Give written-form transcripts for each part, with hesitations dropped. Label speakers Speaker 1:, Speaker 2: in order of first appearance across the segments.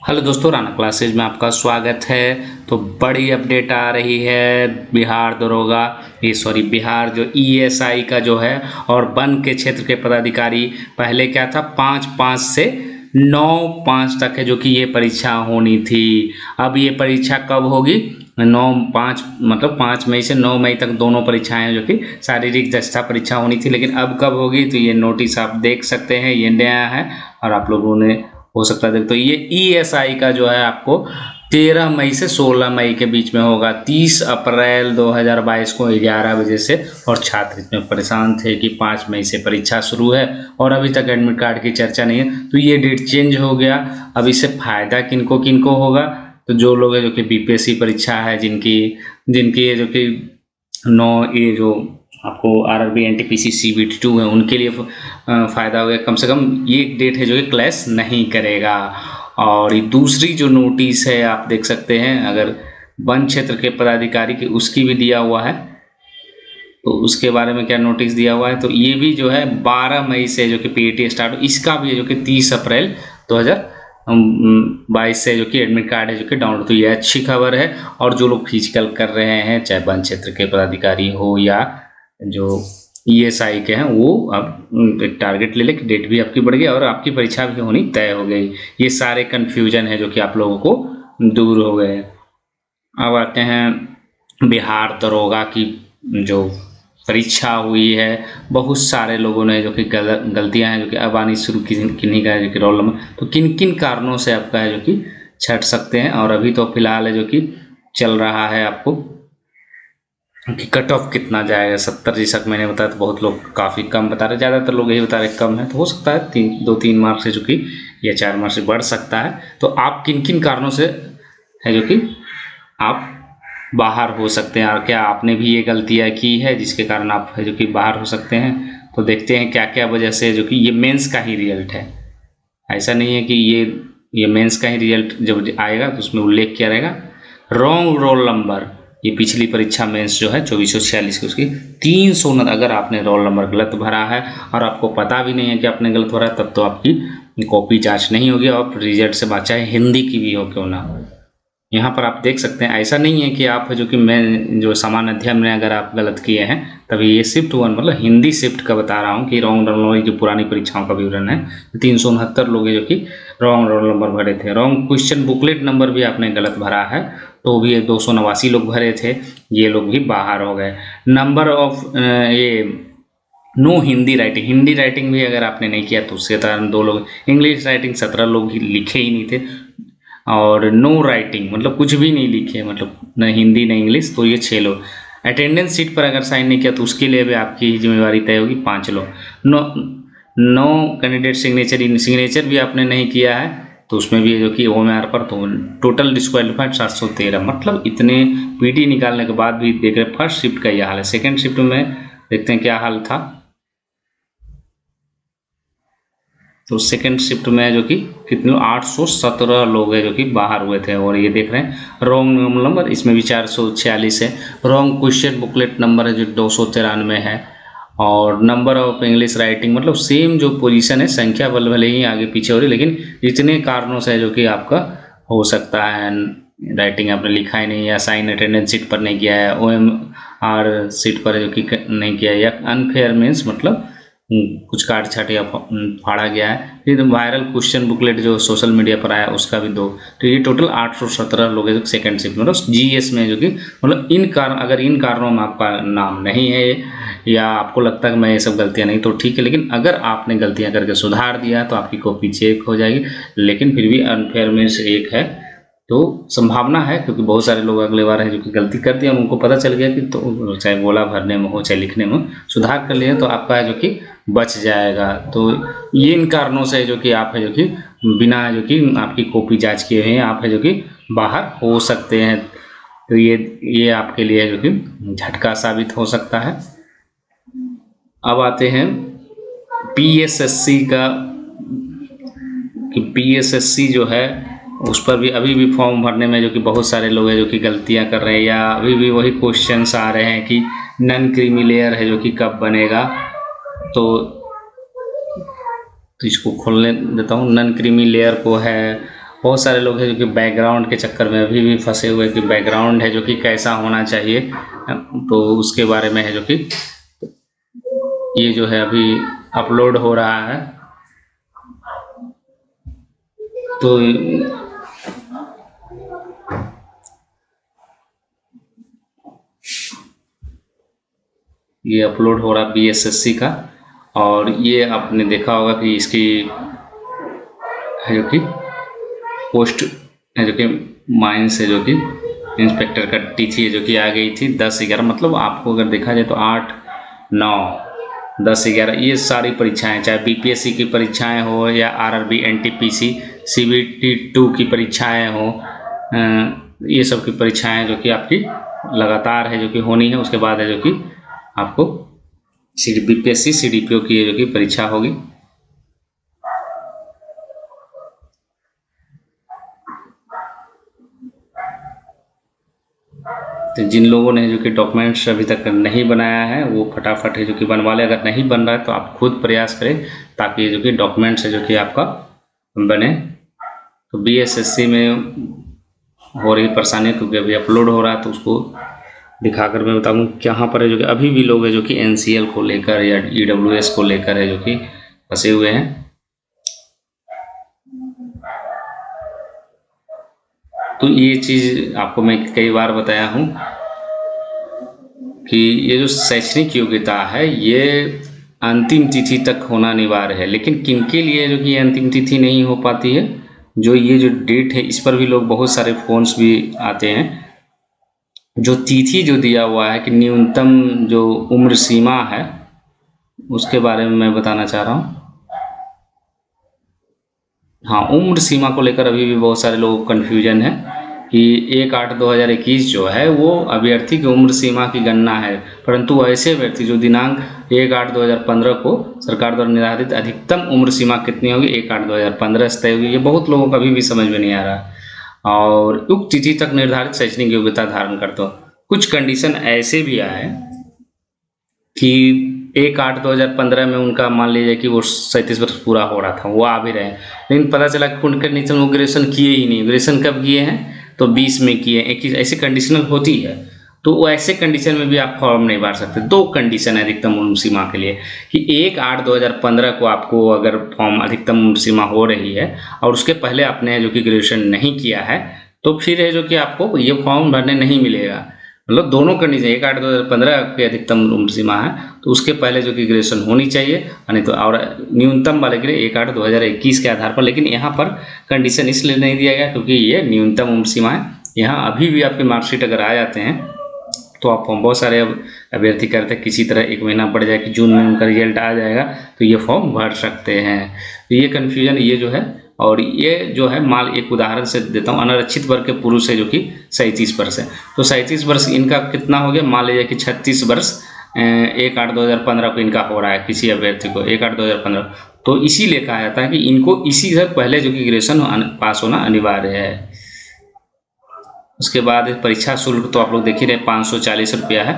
Speaker 1: Hello दोस्तों, Rana classes में आपका स्वागत है। तो बड़ी अपडेट आ रही है बिहार दरोगा बिहार जो ईएसआई का जो है और वन के क्षेत्र के पदाधिकारी। पहले क्या था, 5/5 से 9/5 तक है जो कि ये परीक्षा होनी थी। अब ये परीक्षा कब होगी? 9/5 मतलब 5 मई से 9 मई तक दोनों परीक्षाएं जो कि शारीरिक दक्षता परीक्षा होनी थी। लेकिन अब कब होगी? तो ये नोटिस आप देख सकते हैं, ये नया है और आप लोगों ने हो सकता है। तो ये ईएसआई का जो है आपको 13 मई से 16 मई के बीच में होगा। 30 अप्रैल 2022 को 11 बजे से। और छात्र इसमें परेशान थे कि 5 मई से परीक्षा शुरू है और अभी तक एडमिट कार्ड की चर्चा नहीं है। तो ये डेट चेंज हो गया। अब इससे फायदा किनको किनको होगा? तो जो लोग है जो कि बीपीएससी परीक्षा है, जिनकी जो कि ये जो आपको आरआरबी एनटीपीसी सीबीटी 2 है, उनके लिए फ़ायदा हो गया। कम से कम ये डेट है जो कि क्लैश नहीं करेगा। और ये दूसरी जो नोटिस है आप देख सकते हैं, अगर वन क्षेत्र के पदाधिकारी की उसकी भी दिया हुआ है। तो उसके बारे में क्या नोटिस दिया हुआ है? तो ये भी जो है 12 मई से जो कि पीईटी स्टार्ट हो, इसका भी है जो कि 30 अप्रैल 2022 से जो कि एडमिट कार्ड है जो कि डाउनलोड। तो ये अच्छी खबर है। और जो लोग फिजिकल कर रहे हैं, चाहे वन क्षेत्र के पदाधिकारी हो या जो ईएसआई के हैं, वो अब एक टारगेट ले ले कि डेट भी आपकी बढ़ गई और आपकी परीक्षा भी होनी तय हो गई। ये सारे कन्फ्यूजन है जो कि आप लोगों को दूर हो गए। अब आते हैं बिहार दरोगा की जो परीक्षा हुई है। बहुत सारे लोगों ने जो कि गलतियां हैं जो कि अब आनी शुरू की, किन्हीं का जो कि रोल नंबर, तो किन किन कारणों से आपका है जो कि छट सकते हैं। और अभी तो फिलहाल है जो कि चल रहा है आपको कि कट ऑफ कितना जाएगा। 70 जैसा मैंने बताया, तो बहुत लोग काफ़ी कम बता रहे, ज़्यादातर लोग यही बता रहे कम है। तो हो सकता है 2-3 मार्क्स से जो कि या 4 मार्क्स से बढ़ सकता है। तो आप किन किन कारणों से है जो कि आप बाहर हो सकते हैं और क्या आपने भी ये गलतियाँ की है जिसके कारण आप है जो कि बाहर हो सकते हैं। तो देखते हैं क्या क्या वजह से जो कि ये मेंस का ही रिजल्ट है। ऐसा नहीं है कि ये मेंस का ही रिजल्ट जब आएगा तो उसमें उल्लेख किया रहेगा। रॉन्ग रोल नंबर, ये पिछली परीक्षा मेंस जो है 2446 की, उसकी 300 अगर आपने रोल नंबर गलत भरा है और आपको पता भी नहीं है कि आपने गलत भरा, तब तो आपकी कॉपी जांच नहीं होगी और रिजल्ट से बात, चाहे हिंदी की भी हो क्यों ना। यहाँ पर आप देख सकते हैं, ऐसा नहीं है कि आप जो कि मैं जो सामान्य अध्ययन में अगर आप गलत किए हैं तभी ये शिफ्ट 1 मतलब हिंदी शिफ्ट का बता रहा हूँ कि रॉन्ग रोल नंबर जो पुरानी परीक्षाओं का विवरण है। 369 लोग जो कि रॉन्ग रोल नंबर भरे थे। रॉन्ग क्वेश्चन बुकलेट नंबर भी आपने गलत भरा है, तो भी 289 लोग भरे थे, ये लोग भी बाहर हो गए। नंबर ऑफ ये नो हिंदी राइटिंग भी अगर आपने नहीं किया तो उसके कारण 2 लोग। इंग्लिश राइटिंग 17 लोग ही लिखे ही नहीं थे। और नो राइटिंग मतलब कुछ भी नहीं लिखे, मतलब न हिंदी न इंग्लिश, तो ये 6 लोग। अटेंडेंस शीट पर अगर साइन नहीं किया तो उसके लिए भी आपकी जिम्मेवारी तय होगी, 5 लोग। नो कैंडिडेट सिग्नेचर भी आपने नहीं किया है तो उसमें भी जो कि OMR पर, तो टोटल डिस्क्वालीफाइड 713। मतलब इतने पीटी निकालने के बाद भी देख रहे फर्स्ट शिफ्ट का यह हाल है। सेकेंड शिफ्ट में देखते हैं क्या हाल था। तो सेकेंड शिफ्ट में जो कि कितने 817 लोग हैं जो कि बाहर हुए थे। और ये देख रहे हैं रॉन्ग नंबर, इसमें भी 446 है। रॉन्ग क्वेश्चन बुकलेट नंबर है जो 293 है। और नंबर ऑफ इंग्लिश राइटिंग मतलब सेम जो पोजीशन है, संख्या बल भले ही आगे पीछे हो रही, लेकिन इतने कारणों से जो कि आपका हो सकता है राइटिंग आपने लिखा ही नहीं, या साइन अटेंडेंस शीट पर नहीं किया है, OMR शीट पर जो कि नहीं किया है, या अनफेयर मीन्स मतलब कुछ काट छाट या फाड़ा गया है। फिर वायरल क्वेश्चन बुकलेट जो सोशल मीडिया पर आया उसका भी 2। तो ये टोटल 817 लोग हैं सेकेंड शिफ्ट मतलब जीएस में, जो कि मतलब अगर इन कारणों में आपका नाम नहीं है या आपको लगता है कि मैं ये सब गलतियां नहीं, तो ठीक है। लेकिन अगर आपने गलतियां करके सुधार दिया तो आपकी कॉपी चेक हो जाएगी। लेकिन फिर भी अनफेयर में से एक है, तो संभावना है, क्योंकि बहुत सारे लोग अगले बार है जो कि गलती कर दिया, उनको पता चल गया कि तो चाहे गोला भरने में हो चाहे लिखने में सुधार कर लिया, तो आपका जो कि बच जाएगा। तो ये इन कारणों से जो कि आप है जो कि बिना जो कि आपकी कॉपी जांच किए हुए आप है जो कि बाहर हो सकते हैं। तो ये आपके लिए जो कि झटका साबित हो सकता है। अब आते हैं पीएसएससी का, कि पीएसएससी जो है उस पर भी अभी भी फॉर्म भरने में जो कि बहुत सारे लोग हैं जो कि गलतियां कर रहे हैं, या अभी भी वही क्वेश्चंस आ रहे हैं कि नन क्रीमी लेयर है जो कि कब बनेगा। तो इसको खोलने देता हूँ। नन क्रीमी लेयर को है बहुत सारे लोग हैं जो कि बैकग्राउंड के चक्कर में अभी भी फंसे हुए कि बैकग्राउंड है जो कि कैसा होना चाहिए, तो उसके बारे में है जो कि ये जो है अभी अपलोड हो रहा है। तो ये अपलोड हो रहा BSSC का, और ये आपने देखा होगा कि इसकी है जो कि पोस्ट है जो कि माइंस है जो कि इंस्पेक्टर का तिथि है जो कि आ गई थी 10/11, मतलब आपको अगर देखा जाए तो 8, 9, 10, 11 ये सारी परीक्षाएं, चाहे BPSC की परीक्षाएं हो या RRB, NTPC, CBT 2 की परीक्षाएं हो, ये सब की परीक्षाएं जो कि आपकी लगातार है जो कि होनी है। उसके बाद है जो कि आपको BPSC CDPO की जो कि परीक्षा होगी। तो जिन लोगों ने जो कि डॉक्यूमेंट्स अभी तक नहीं बनाया है वो फटाफट है जो कि बनवा ले। अगर नहीं बन रहा है तो आप खुद प्रयास करें ताकि जो कि डॉक्यूमेंट्स है जो कि आपका बने। तो BSSC में हो रही परेशानी क्योंकि अभी अपलोड हो रहा है, तो उसको दिखाकर मैं बताऊँ कहाँ पर है जो कि अभी भी लोग है जो कि NCL को लेकर या EWS को लेकर है जो कि फंसे हुए हैं। तो ये चीज़ आपको मैं कई बार बताया हूँ कि ये जो शैक्षणिक योग्यता है ये अंतिम तिथि तक होना अनिवार्य है, लेकिन किनके लिए जो कि अंतिम तिथि नहीं हो पाती है, जो ये जो डेट है इस पर भी लोग बहुत सारे फोन्स भी आते हैं। जो तिथि जो दिया हुआ है कि न्यूनतम जो उम्र सीमा है उसके बारे में मैं बताना चाह रहा हूँ। हाँ, उम्र सीमा को लेकर अभी भी बहुत सारे लोगों को कन्फ्यूजन है कि 1/8/2021 जो है वो अभ्यर्थी की उम्र सीमा की गणना है, परंतु ऐसे व्यक्ति जो दिनांक 1/8/2015 को सरकार द्वारा निर्धारित अधिकतम उम्र सीमा कितनी होगी 1/8/2015 से तय होगी, ये बहुत लोगों को अभी भी समझ में नहीं आ रहा। और उक्त तिथि तक निर्धारित शैक्षणिक योग्यता धारण करते हो। कुछ कंडीशन ऐसे भी आए कि 1/8/2015 में उनका मान लीजिए कि वो 37 वर्ष पूरा हो रहा था, वो आ भी रहे, लेकिन पता चला कि उनके नीचे वो ग्रेजुएशन किए ही नहीं। ग्रेजुएशन कब किए हैं तो 20 में किए। एक ऐसी कंडीशनल होती है, तो वो ऐसे कंडीशन में भी आप फॉर्म नहीं भर सकते। 2 कंडीशन है अधिकतम उम्र सीमा के लिए कि 1/8/2015 को आपको अगर फॉर्म अधिकतम उम्र सीमा हो रही है और उसके पहले आपने जो कि ग्रेजुएशन नहीं किया है, तो फिर है जो कि आपको ये फॉर्म भरने नहीं मिलेगा। मतलब दोनों कंडीशन 1/8/2015 की अधिकतम उम्र सीमा है तो उसके पहले जो कि ग्रेजुएशन होनी चाहिए, नहीं तो और न्यूनतम वाले के लिए 1/8/2021 के आधार पर। लेकिन यहाँ पर कंडीशन इसलिए नहीं दिया गया क्योंकि ये न्यूनतम उम्र सीमा है। यहाँ अभी भी आपकी मार्कशीट अगर आ जाते हैं तो आप फॉर्म, बहुत सारे अभ्यर्थी करते हैं किसी तरह 1 महीना पड़ जाए कि जून में उनका रिजल्ट आ जाएगा तो ये फॉर्म भर सकते हैं। तो ये कन्फ्यूजन ये जो है, और ये जो है माल एक उदाहरण से देता हूँ। अनारक्षित वर्ग के पुरुष है जो कि 37 वर्ष है, तो 37 वर्ष इनका कितना हो गया, मान लीजिए कि 36 वर्ष 1/8/2015 को इनका हो रहा है किसी अभ्यर्थी को 1/8/2015, तो इसीलिए कहा जाता है कि इनको इसी से पहले जो कि ग्रेजुएशन पास होना अनिवार्य है। उसके बाद परीक्षा शुल्क तो आप लोग देख ही रहे 540 रुपया है,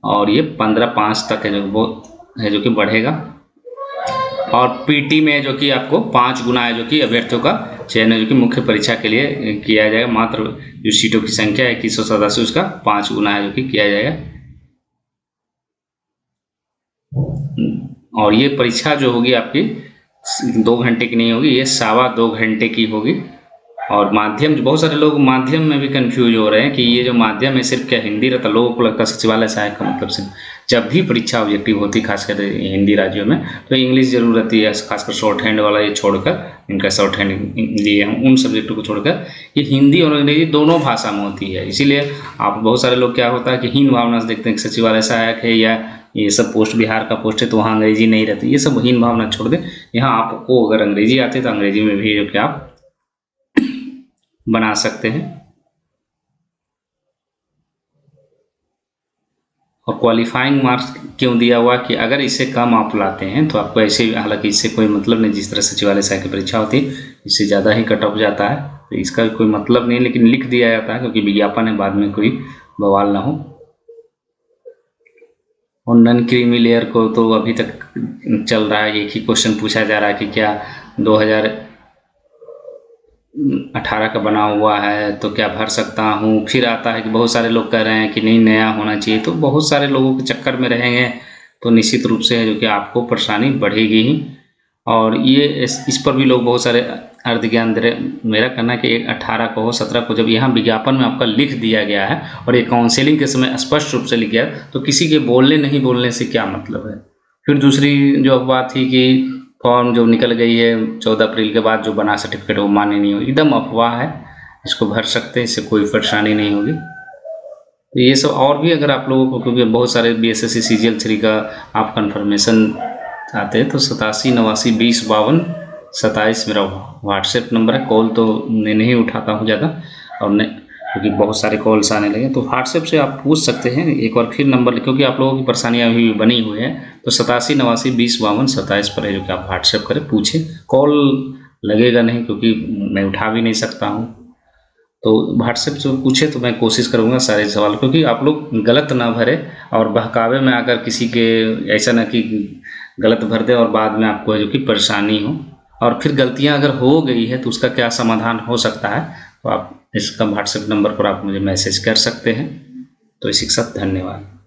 Speaker 1: और ये 15/5 तक है जो कि बढ़ेगा। और पीटी में जो कि आपको 5 गुना है जो कि अभ्यर्थियों का चयन है जो कि मुख्य परीक्षा के लिए किया जाएगा। मात्र जो सीटों की संख्या है 2187 उसका 5 गुना है जो कि किया जाएगा। और ये परीक्षा जो होगी आपकी 2 घंटे की नहीं होगी, ये 2.25 घंटे की होगी। और माध्यम, बहुत सारे लोग माध्यम में भी कंफ्यूज हो रहे हैं कि ये जो माध्यम है सिर्फ क्या हिंदी रहता। लोगों को लगता है सचिवालय सहायक का मतलब सिर्फ जब भी परीक्षा ऑब्जेक्टिव होती खासकर हिंदी राज्यों में तो इंग्लिश जरूर रहती है, खासकर शॉर्ट हैंड वाला ये छोड़कर, इनका शॉर्ट हैंड लिए हैं उन सब्जेक्टों को छोड़कर ये हिंदी और अंग्रेजी दोनों भाषा में होती है। इसीलिए आप बहुत सारे लोग क्या होता है कि हीन भावना से देखते हैं कि सचिवालय सहायक है या ये सब पोस्ट बिहार का पोस्ट है तो वहाँ अंग्रेजी नहीं रहती। ये सब हीन भावना छोड़ दें। यहाँ आपको अगर अंग्रेजी आती है तो अंग्रेजी में भी जो कि आप बना सकते हैं। और क्वालिफाइंग मार्क्स क्यों दिया हुआ कि अगर इससे कम आप लाते हैं तो आपको ऐसे, हालांकि इससे कोई मतलब नहीं, जिस तरह सचिवालय सहायक की परीक्षा होती है इससे ज़्यादा ही कट ऑफ जाता है, तो इसका कोई मतलब नहीं, लेकिन लिख दिया जाता है क्योंकि विज्ञापन है, बाद में कोई बवाल ना हो। और नॉन क्रीमी लेयर को तो अभी तक चल रहा है, एक ही क्वेश्चन पूछा जा रहा है कि क्या 18 का बना हुआ है तो क्या भर सकता हूँ। फिर आता है कि बहुत सारे लोग कह रहे हैं कि नहीं नया होना चाहिए, तो बहुत सारे लोगों के चक्कर में रहेंगे तो निश्चित रूप से है जो कि आपको परेशानी बढ़ेगी ही। और ये इस पर भी लोग बहुत सारे अर्ध ज्ञान दे रहे। मेरा कहना है कि 18 को हो 17 को, जब यहाँ विज्ञापन में आपका लिख दिया गया है और ये काउंसलिंग के समय स्पष्ट रूप से लिख गया तो किसी के बोलने नहीं बोलने से क्या मतलब है। फिर दूसरी जो बात थी कि फॉर्म जो निकल गई है 14 अप्रैल के बाद जो बना सर्टिफिकेट वो मान्य नहीं होगी, एकदम अफवाह है। इसको भर सकते हैं, इससे कोई परेशानी नहीं होगी। तो ये सब और भी अगर आप लोगों को, क्योंकि बहुत सारे BSSC CGL 3 का आप कंफर्मेशन चाहते हैं तो 8789205227 मेरा व्हाट्सएप नंबर है। कॉल तो मैं नहीं उठाता हूँ ज़्यादा, और नहीं क्योंकि बहुत सारे कॉल्स आने लगे, तो व्हाट्सएप से आप पूछ सकते हैं। एक बार फिर नंबर, क्योंकि आप लोगों की परेशानियाँ अभी बनी हुई है, तो 8789205227 पर है जो कि आप व्हाट्सएप करें, पूछें। कॉल लगेगा नहीं क्योंकि मैं उठा भी नहीं सकता हूँ, तो व्हाट्सएप से पूछे तो मैं कोशिश करूँगा सारे सवाल, क्योंकि आप लोग गलत ना भरे और बहकावे में आकर किसी के ऐसा ना कि गलत भर दे और बाद में आपको जो कि परेशानी हो। और फिर गलतियां अगर हो गई है तो उसका क्या समाधान हो सकता है, तो आप इसका व्हाट्सएप नंबर पर आप मुझे मैसेज कर सकते हैं। तो इसी के साथ धन्यवाद।